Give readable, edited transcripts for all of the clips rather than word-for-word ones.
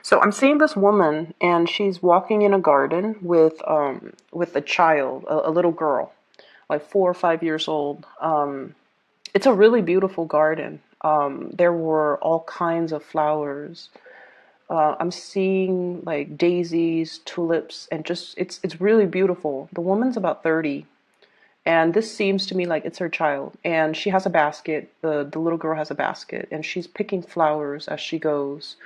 So I'm seeing this woman, and she's walking in a garden with a child, a little girl, like 4 or 5 years old. It's a really beautiful garden. There were all kinds of flowers. I'm seeing like daisies, tulips, and just it's really beautiful. The woman's about 30, and this seems to me like it's her child. And she has a basket. The little girl has a basket, and she's picking flowers as she goes.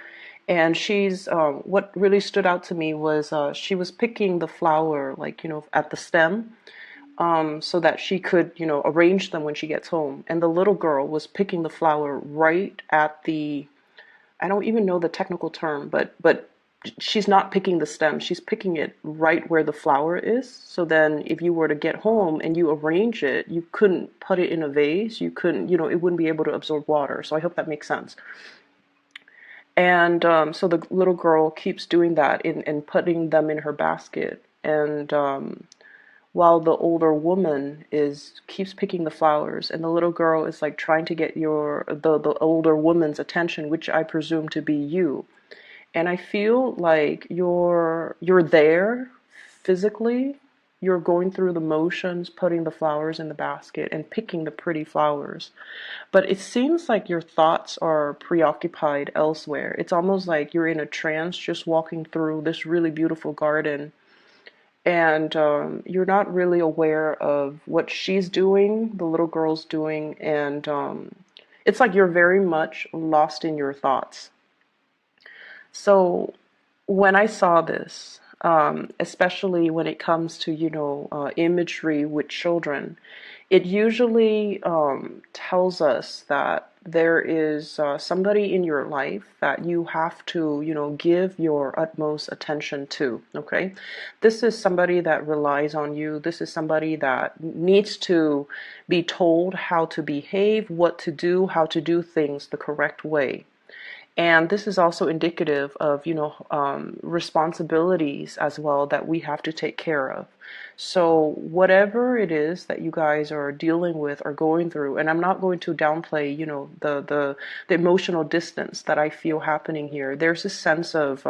And she's what really stood out to me was she was picking the flower, like, at the stem, so that she could, arrange them when she gets home. And the little girl was picking the flower right at the, I don't even know the technical term, but she's not picking the stem. She's picking it right where the flower is. So then if you were to get home and you arrange it, you couldn't put it in a vase. You couldn't, it wouldn't be able to absorb water. So I hope that makes sense. And so the little girl keeps doing that and putting them in her basket. And while the older woman is keeps picking the flowers, and the little girl is like trying to get the older woman's attention, which I presume to be you. And I feel like you're there physically. You're going through the motions, putting the flowers in the basket and picking the pretty flowers. But it seems like your thoughts are preoccupied elsewhere. It's almost like you're in a trance just walking through this really beautiful garden, and you're not really aware of what she's doing, the little girl's doing, and it's like you're very much lost in your thoughts. So when I saw this, especially when it comes to, imagery with children, it usually tells us that there is somebody in your life that you have to, give your utmost attention to, okay? This is somebody that relies on you. This is somebody that needs to be told how to behave, what to do, how to do things the correct way. And this is also indicative of, responsibilities as well that we have to take care of. So whatever it is that you guys are dealing with or going through, and I'm not going to downplay, the emotional distance that I feel happening here. There's a sense of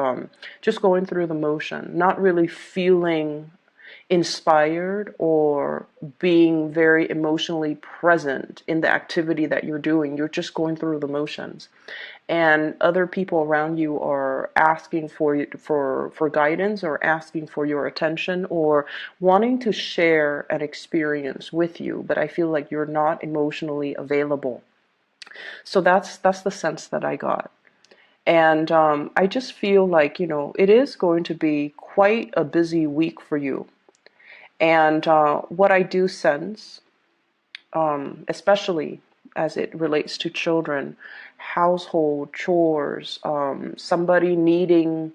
just going through the motion, not really feeling inspired or being very emotionally present in the activity that you're doing. You're just going through the motions, and other people around you are asking for guidance, or asking for your attention, or wanting to share an experience with you, but I feel like you're not emotionally available. So that's the sense that I got. And I just feel like, it is going to be quite a busy week for you. And what I do sense, especially as it relates to children, household chores, somebody needing,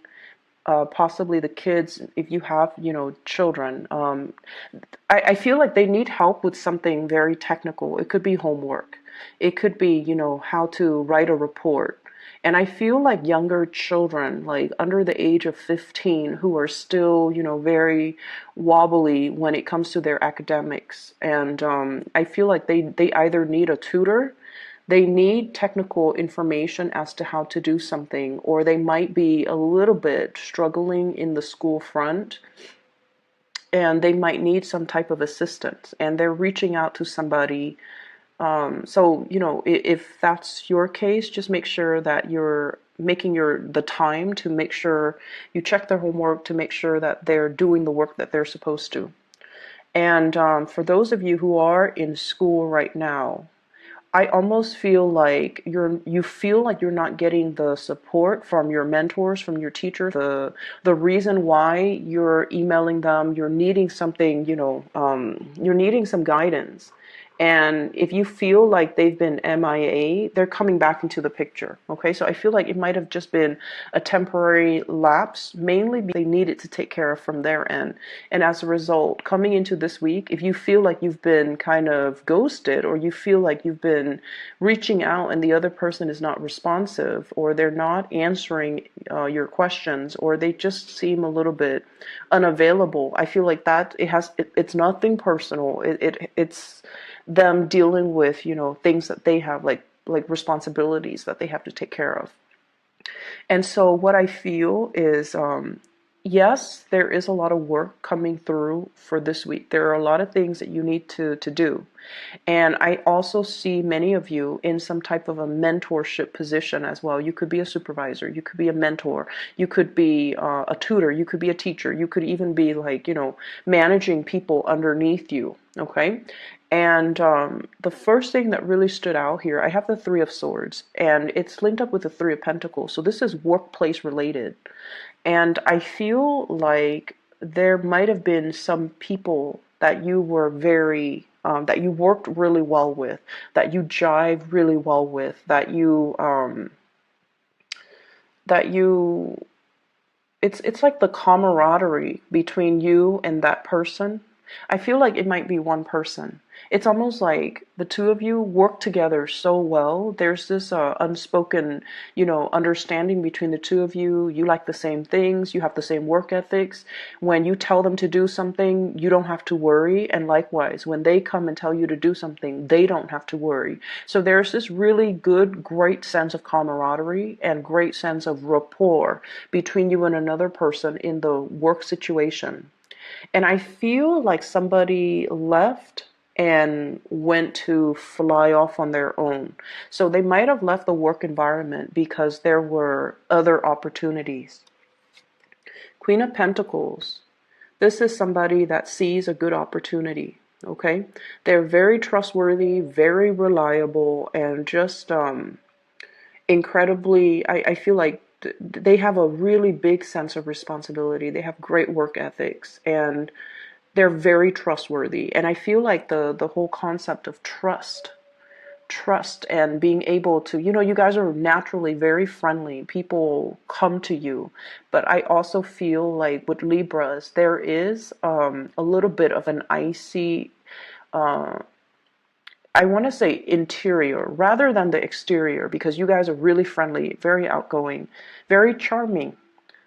possibly the kids, if you have, children. I feel like they need help with something very technical. It could be homework. It could be, how to write a report. And I feel like younger children, like under the age of 15, who are still, very wobbly when it comes to their academics. And I feel like they either need a tutor, they need technical information as to how to do something, or they might be a little bit struggling in the school front, and they might need some type of assistance, and they're reaching out to somebody. So, if that's your case, just make sure that you're making the time to make sure you check their homework, to make sure that they're doing the work that they're supposed to. And for those of you who are in school right now, I almost feel like you feel like you're not getting the support from your mentors, from your teachers. The reason why you're emailing them, you're needing something, you're needing some guidance. And if you feel like they've been MIA, they're coming back into the picture. Okay, so I feel like it might have just been a temporary lapse, mainly because they needed to take care of from their end. And as a result, coming into this week, if you feel like you've been kind of ghosted, or you feel like you've been reaching out and the other person is not responsive, or they're not answering your questions, or they just seem a little bit unavailable, I feel like that it's nothing personal. It's them dealing with, things that they have, like responsibilities that they have to take care of. And so what I feel is, yes, there is a lot of work coming through for this week. There are a lot of things that you need to do. And I also see many of you in some type of a mentorship position as well. You could be a supervisor, you could be a mentor, you could be a tutor, you could be a teacher, you could even be like, managing people underneath you. Okay. And the first thing that really stood out here, I have the Three of Swords, and it's linked up with the Three of Pentacles. So this is workplace related. And I feel like there might have been some people that you were that you worked really well with, that you jive really well with, that you, it's like the camaraderie between you and that person. I feel like it might be one person. It's almost like the two of you work together so well. There's this unspoken, understanding between the two of you. You like the same things. You have the same work ethics. When you tell them to do something, you don't have to worry. And likewise, when they come and tell you to do something, they don't have to worry. So there's this really good, great sense of camaraderie and great sense of rapport between you and another person in the work situation. And I feel like somebody left and went to fly off on their own. So they might have left the work environment because there were other opportunities. Queen of Pentacles. This is somebody that sees a good opportunity. Okay. They're very trustworthy, very reliable, and just incredibly, I feel like they have a really big sense of responsibility. They have great work ethics, and they're very trustworthy. And I feel like the whole concept of trust and being able to, you guys are naturally very friendly. People come to you. But I also feel like with Libras, there is a little bit of an icy, I want to say interior rather than the exterior, because you guys are really friendly, very outgoing, very charming,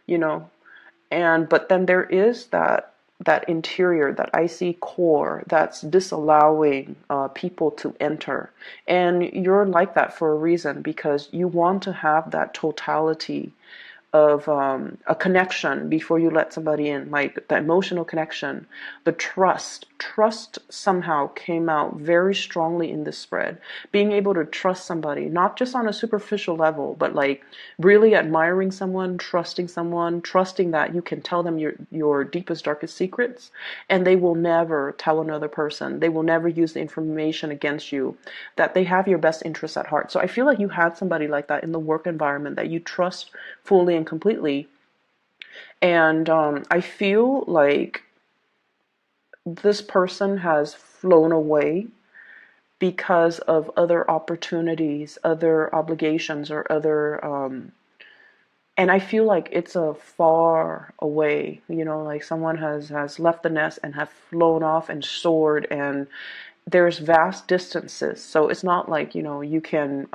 you know. And but then there is that interior, that icy core that's disallowing people to enter. And you're like that for a reason, because you want to have that totality of a connection before you let somebody in, like the emotional connection, the trust somehow came out very strongly in this spread. Being able to trust somebody, not just on a superficial level, but like really admiring someone, trusting that you can tell them your deepest, darkest secrets, and they will never tell another person. They will never use the information against you, that they have your best interests at heart. So I feel like you had somebody like that in the work environment that you trust fully and completely. And I feel like this person has flown away because of other opportunities, other obligations, or other and I feel like it's a far away, like someone has left the nest and have flown off and soared, and there's vast distances. So it's not like, you can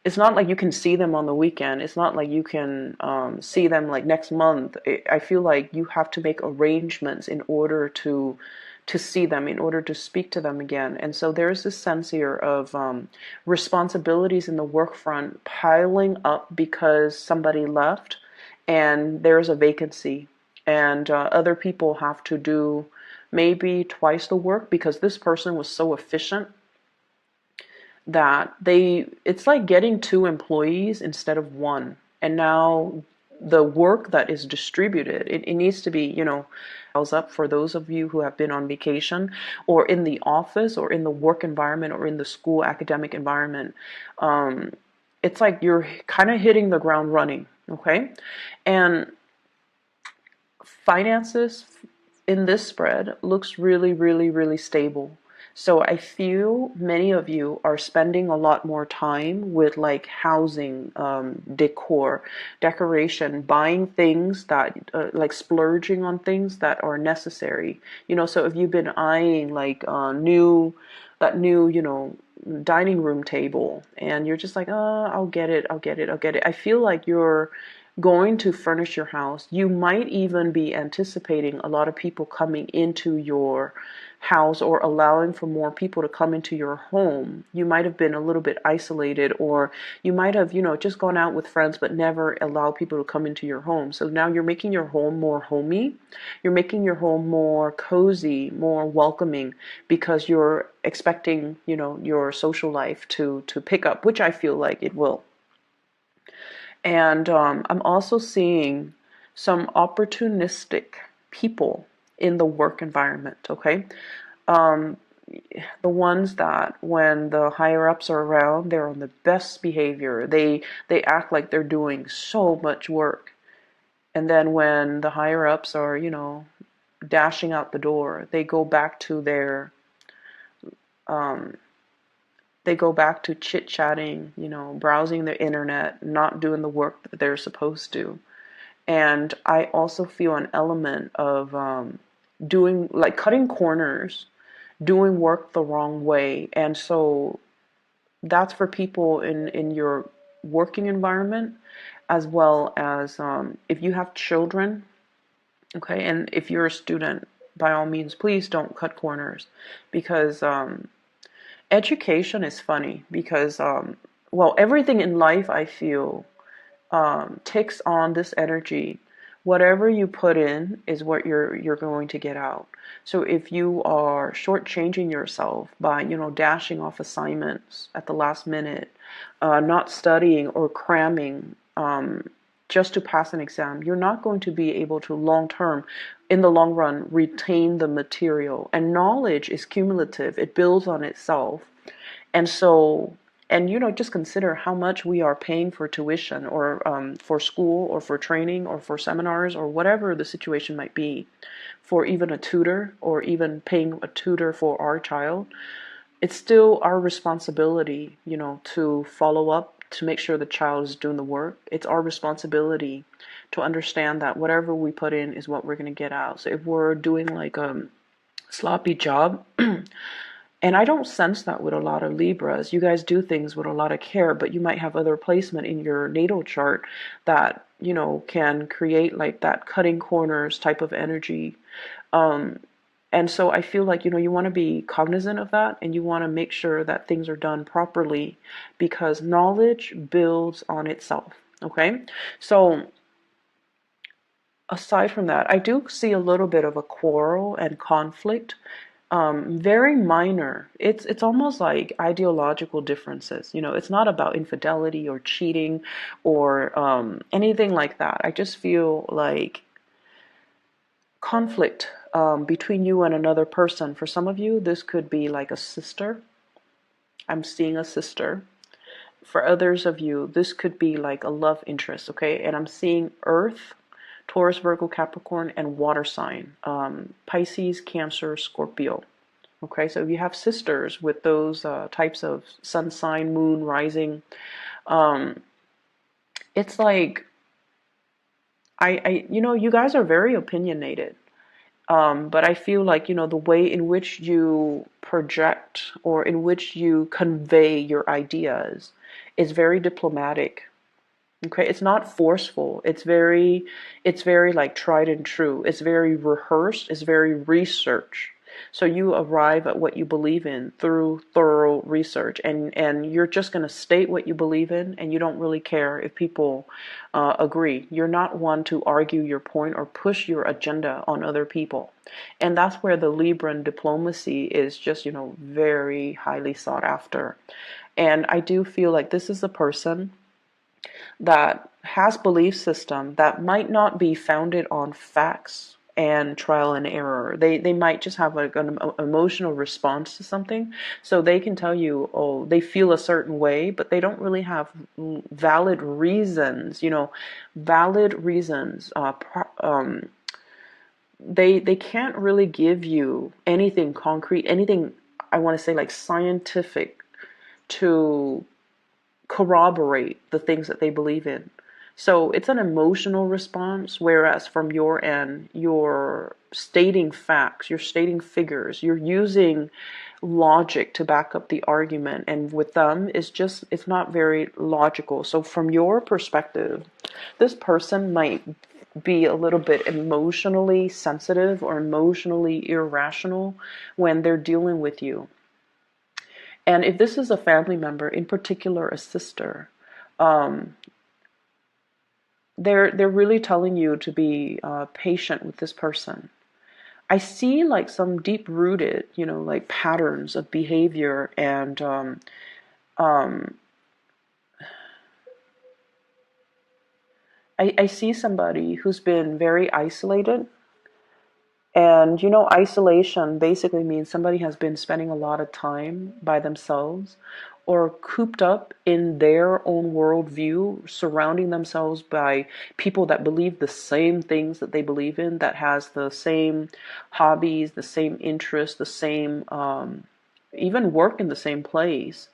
it's not like you can see them on the weekend. It's not like you can see them like next month. I feel like you have to make arrangements in order to see them, in order to speak to them again. And so there's this sense here of responsibilities in the work front piling up because somebody left and there's a vacancy. And other people have to do maybe twice the work because this person was so efficient that it's like getting two employees instead of one. And now the work that is distributed, it needs to be, up for those of you who have been on vacation or in the office or in the work environment or in the school academic environment. It's like you're kind of hitting the ground running. Okay. And finances in this spread looks really, really, really stable. So I feel many of you are spending a lot more time with like housing, decor, decoration, buying things that like splurging on things that are necessary. So if you've been eyeing like that new, dining room table, and you're just like, oh, I'll get it. I feel like you're going to furnish your house. You might even be anticipating a lot of people coming into your house or allowing for more people to come into your home. You might have been a little bit isolated, or you might have, just gone out with friends but never allowed people to come into your home. So now you're making your home more homey. You're making your home more cozy, more welcoming, because you're expecting, your social life to pick up, which I feel like it will. And I'm also seeing some opportunistic people in the work environment, okay? Um, the ones that when the higher ups are around, they're on the best behavior. They act like they're doing so much work. And then when the higher ups are, dashing out the door, um, they go back to chit-chatting, browsing the internet, not doing the work that they're supposed to. And I also feel an element of doing, like, cutting corners, doing work the wrong way. And so that's for people in your working environment, as well as if you have children, okay, and if you're a student, by all means, please don't cut corners, because education is funny, because everything in life, I feel, takes on this energy. Whatever you put in is what you're going to get out. So if you are shortchanging yourself by, dashing off assignments at the last minute, not studying or cramming just to pass an exam, you're not going to be able to in the long run, retain the material. And knowledge is cumulative. It builds on itself. And so, and just consider how much we are paying for tuition, or for school, or for training, or for seminars, or whatever the situation might be, for even a tutor, or even paying a tutor for our child. It's still our responsibility, to follow up, to make sure the child is doing the work. It's our responsibility to understand that whatever we put in is what we're going to get out. So if we're doing like a sloppy job, and I don't sense that with a lot of Libras. You guys do things with a lot of care, but you might have other placement in your natal chart that, can create like that cutting corners type of energy. And so I feel like, you want to be cognizant of that, and you want to make sure that things are done properly, because knowledge builds on itself. Okay. So aside from that, I do see a little bit of a quarrel and conflict. Very minor. It's almost like ideological differences. It's not about infidelity or cheating or anything like that. I just feel like conflict between you and another person. For some of you, this could be like a sister. I'm seeing a sister. For others of you, this could be like a love interest, okay? And I'm seeing Earth, Taurus, Virgo, Capricorn, and water sign, Pisces, Cancer, Scorpio. Okay, so if you have sisters with those types of sun sign, moon, rising, it's like, you guys are very opinionated. But I feel like, the way in which you project or in which you convey your ideas is very diplomatic. Okay, it's not forceful. It's very like tried and true. It's very rehearsed. It's very research. So you arrive at what you believe in through thorough research, and you're just going to state what you believe in, and you don't really care if people agree. You're not one to argue your point or push your agenda on other people. And that's where the Libran diplomacy is just, very highly sought after. And I do feel like this is a person that has belief system that might not be founded on facts and trial and error. They might just have like an emotional response to something. So they can tell you, oh, they feel a certain way, but they don't really have valid reasons, valid reasons. They can't really give you anything concrete, anything, I want to say, like scientific to corroborate the things that they believe in. So it's an emotional response, whereas from your end, you're stating facts, you're stating figures, you're using logic to back up the argument. And with them, it's not very logical. So from your perspective, this person might be a little bit emotionally sensitive or emotionally irrational when they're dealing with you. And if this is a family member, in particular a sister, um, they're really telling you to be patient with this person. I see like some deep rooted, like patterns of behavior and um, I see somebody who's been very isolated. And isolation basically means somebody has been spending a lot of time by themselves or cooped up in their own worldview, surrounding themselves by people that believe the same things that they believe in, that has the same hobbies, the same interests, the same, even work in the same place.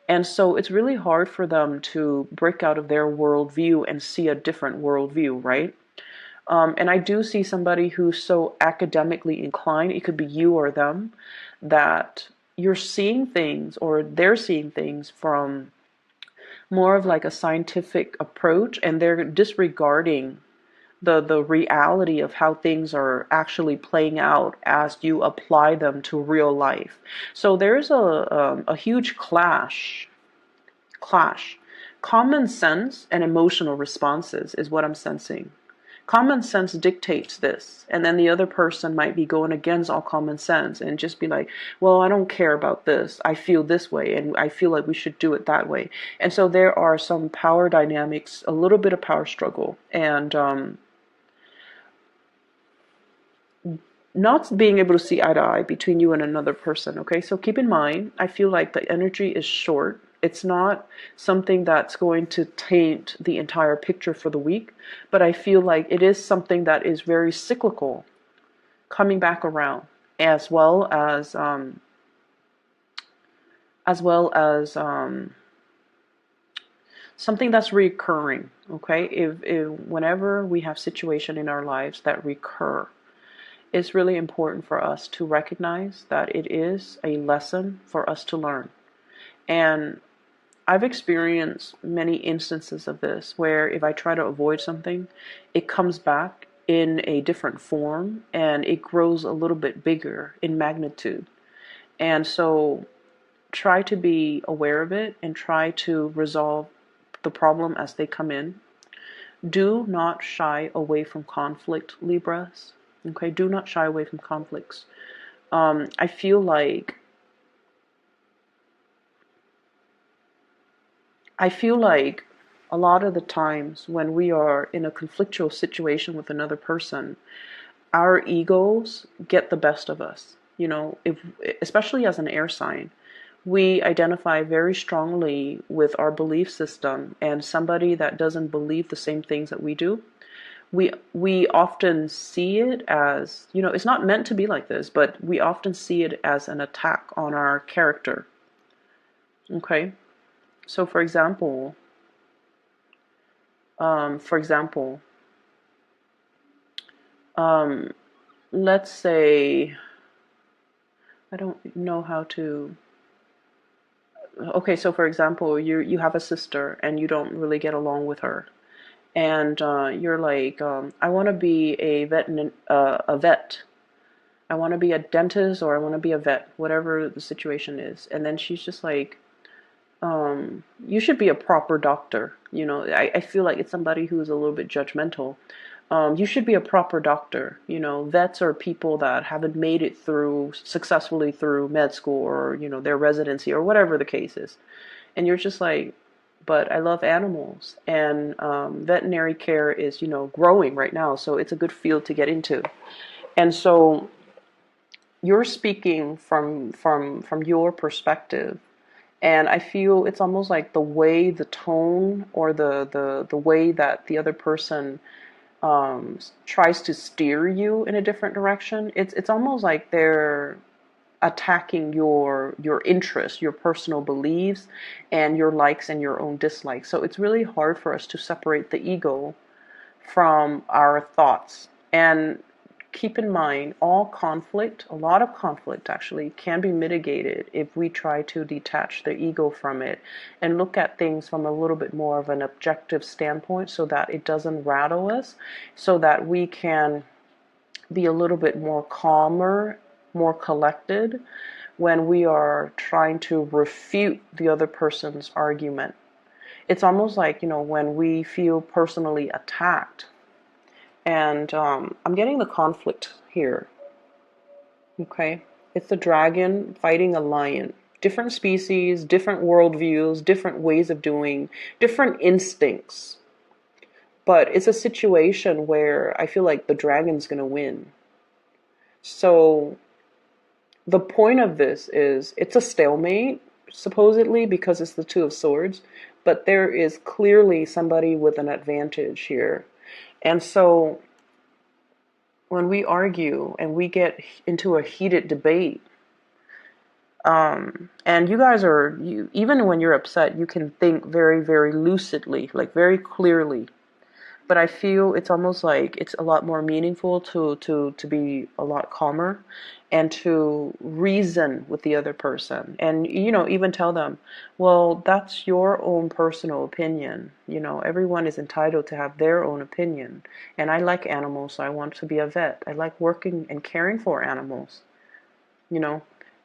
And so it's really hard for them to break out of their worldview and see a different worldview, right? And I do see somebody who's so academically inclined, it could be you or them, that you're seeing things or they're seeing things from more of like a scientific approach, and they're disregarding the reality of how things are actually playing out as you apply them to real life. So there's a huge clash. Common sense and emotional responses is what I'm sensing. Common sense dictates this, and then the other person might be going against all common sense and just be like, well, I don't care about this, I feel this way and I feel like we should do it that way. And so there are some power dynamics, a little bit of power struggle, and not being able to see eye to eye between you and another person. Okay, so keep in mind, I feel like the energy is short. It's not something that's going to taint the entire picture for the week, but I feel like it is something that is very cyclical, coming back around, as well as something that's recurring. Okay, if whenever we have situation in our lives that recur, it's really important for us to recognize that it is a lesson for us to learn. And I've experienced many instances of this where if I try to avoid something, it comes back in a different form and it grows a little bit bigger in magnitude. And so try to be aware of it and try to resolve the problem as they come in. Do not shy away from conflict, Libras. Okay, do not shy away from conflicts. I feel like a lot of the times when we are in a conflictual situation with another person, our egos get the best of us. If especially as an air sign, we identify very strongly with our belief system, and somebody that doesn't believe the same things that we do, we often see it as, it's not meant to be like this, but we often see it as an attack on our character. Okay, so for example, um, for example, um, let's say I don't know how to. Okay, so for example, you have a sister and you don't really get along with her, and you're like, I want to be a vet. I want to be a dentist or I want to be a vet, whatever the situation is. And then she's just like, you should be a proper doctor. I feel like it's somebody who's a little bit judgmental. You should be a proper doctor. Vets are people that haven't made it through successfully through med school or, their residency or whatever the case is. And you're just like, but I love animals, and veterinary care is, growing right now. So it's a good field to get into. And so you're speaking from your perspective, and I feel it's almost like the way, the tone, or the way that the other person tries to steer you in a different direction. It's almost like they're attacking your interests, your personal beliefs, and your likes and your own dislikes. So it's really hard for us to separate the ego from our thoughts. And keep in mind, all conflict, a lot of conflict actually, can be mitigated if we try to detach the ego from it and look at things from a little bit more of an objective standpoint so that it doesn't rattle us, so that we can be a little bit more calmer, more collected when we are trying to refute the other person's argument. It's almost like, when we feel personally attacked. And I'm getting the conflict here. Okay? It's the dragon fighting a lion. Different species, different worldviews, different ways of doing, different instincts. But it's a situation where I feel like the dragon's going to win. So the point of this is it's a stalemate, supposedly, because it's the Two of Swords. But there is clearly somebody with an advantage here. And so when we argue and we get into a heated debate, and you guys even when you're upset, you can think very, very lucidly, like very clearly. But I feel it's almost like it's a lot more meaningful to be a lot calmer and to reason with the other person. And, even tell them, well, that's your own personal opinion. Everyone is entitled to have their own opinion. And I like animals, so I want to be a vet. I like working and caring for animals, you know.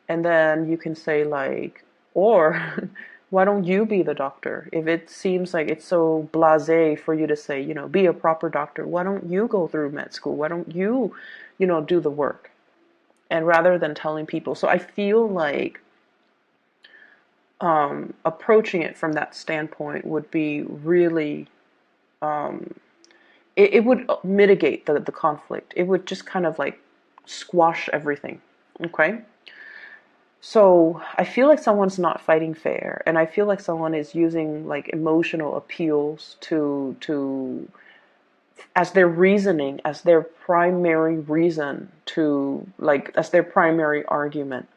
And then you can say like, or why don't you be the doctor? If it seems like it's so blasé for you to say, be a proper doctor, why don't you go through med school? Why don't you, do the work? And rather than telling people. So I feel like approaching it from that standpoint would be really, it would mitigate the conflict. It would just kind of like squash everything. Okay? So I feel like someone's not fighting fair, and I feel like someone is using like emotional appeals to as their reasoning, as their primary reason to like as their primary argument.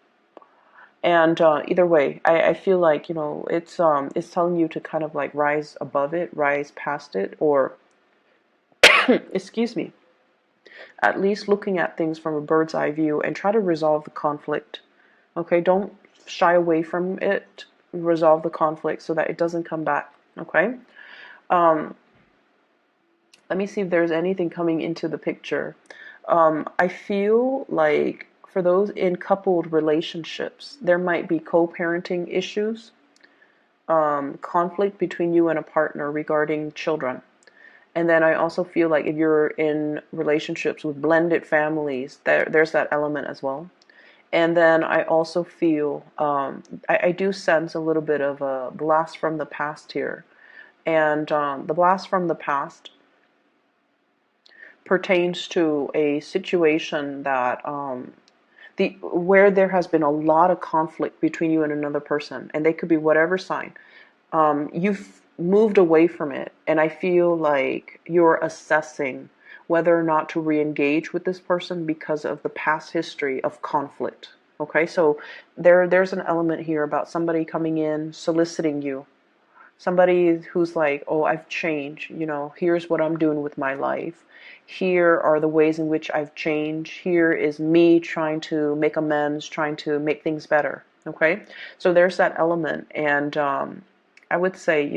And either way, I feel like it's telling you to kind of like rise above it, rise past it, or excuse me, at least looking at things from a bird's eye view and try to resolve the conflict. Okay, don't shy away from it. Resolve the conflict so that it doesn't come back. Okay. Let me see if there's anything coming into the picture. I feel like for those in coupled relationships, there might be co-parenting issues, conflict between you and a partner regarding children. And then I also feel like if you're in relationships with blended families, there's that element as well. And then I also feel, I do sense a little bit of a blast from the past here. And the blast from the past pertains to a situation that where there has been a lot of conflict between you and another person, and they could be whatever sign. You've moved away from it, and I feel like you're assessing whether or not to re-engage with this person because of the past history of conflict. Okay, so there's an element here about somebody coming in, soliciting you. Somebody who's like, oh, I've changed, here's what I'm doing with my life. Here are the ways in which I've changed. Here is me trying to make amends, trying to make things better. Okay, so there's that element, and I would say,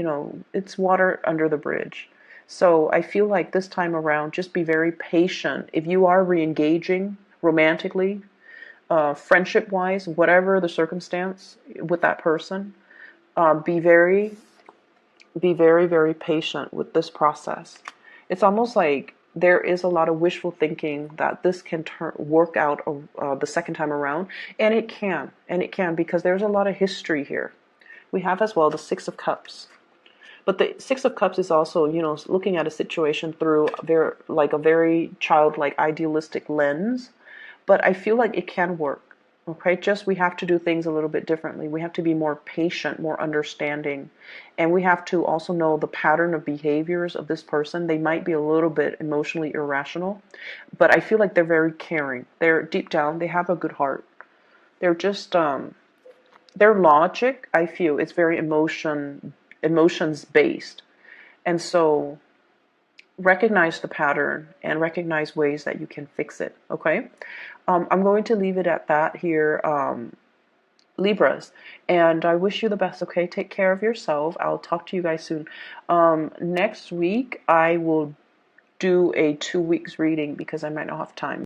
it's water under the bridge. So I feel like this time around, just be very patient. If you are re-engaging romantically, friendship-wise, whatever the circumstance with that person, be very, very patient with this process. It's almost like there is a lot of wishful thinking that this can work out the second time around, and it can because there's a lot of history here. We have as well the Six of Cups. But the Six of Cups is also, looking at a situation through a very childlike, idealistic lens. But I feel like it can work. Okay, just we have to do things a little bit differently. We have to be more patient, more understanding. And we have to also know the pattern of behaviors of this person. They might be a little bit emotionally irrational, but I feel like they're very caring. They're deep down, they have a good heart. They're just, their logic, I feel, is very emotions based. And so recognize the pattern and recognize ways that you can fix it. Okay, I'm going to leave it at that here, Libras, and I wish you the best. Okay, take care of yourself. I'll talk to you guys soon. Next week I will do a 2 weeks reading because I might not have time.